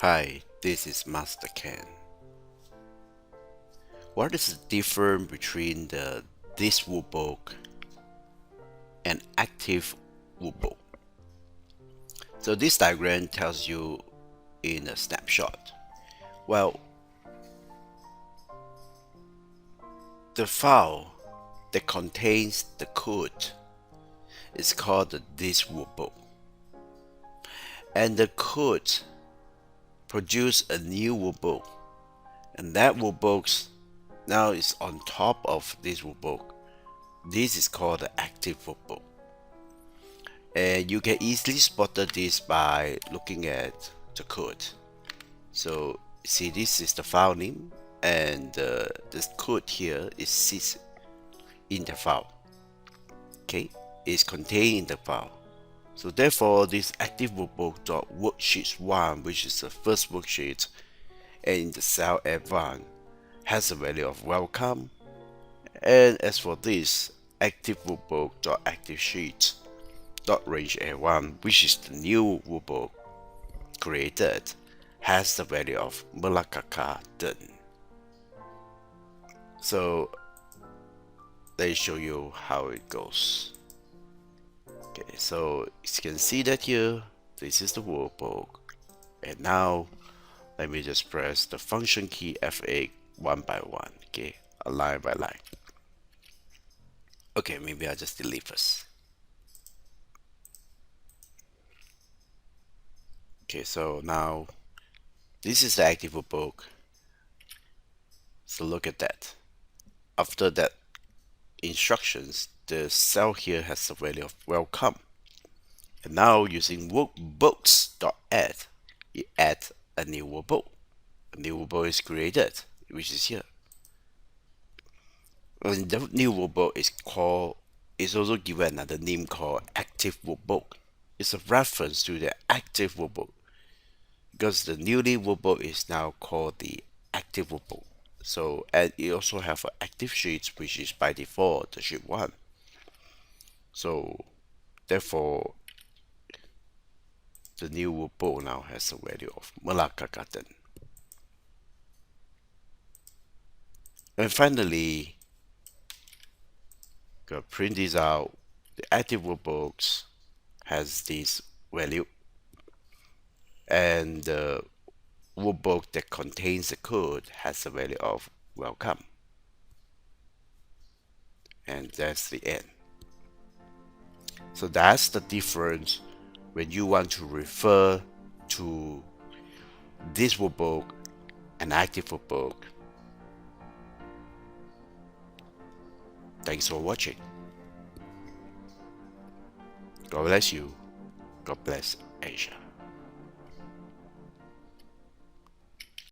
Hi, this is Master Ken. What is the difference between the ThisWorkbook and ActiveWorkbook? So this diagram tells you in a snapshot. Well, the file that contains the code is called the ThisWorkbook, and the code produce a new workbook, and that workbook now is on top of this workbook. This is called the ActiveWorkbook. And you can easily spot this by looking at the code. So see, this is the file name, and this code here is sits in the file. Okay, is contained in the file. So therefore, this ActiveWorkbook.worksheet1, which is the first worksheet, and in the cell F1 has a value of welcome. And as for this ActiveWorkbook.ActiveSheet.range A1, which is the new workbook created, has the value of Melakaka done. So let me show you how it goes. Okay, so you can see that here, this is the workbook. And now let me just press the function key F8 one by one, okay, line by line. Okay, maybe I'll just delete first. Okay, so now this is the ActiveWorkbook. So look at that. After that instructions, the cell here has the value of welcome. And now using workbooks.add, you add a new workbook. A new workbook is created, which is here. And the new workbook is also given another name called ActiveWorkbook. It's a reference to the ActiveWorkbook because the newly workbook is now called the ActiveWorkbook. So, and it also have an active sheet, which is by default the sheet 1. So therefore, the new workbook now has a value of Melakakaten. And finally, gonna print this out. The active workbooks has this value, and the workbook that contains the code has a value of welcome. And that's the end. So that's the difference when you want to refer to this workbook and active workbook. Thanks for watching. God bless you. God bless Asia.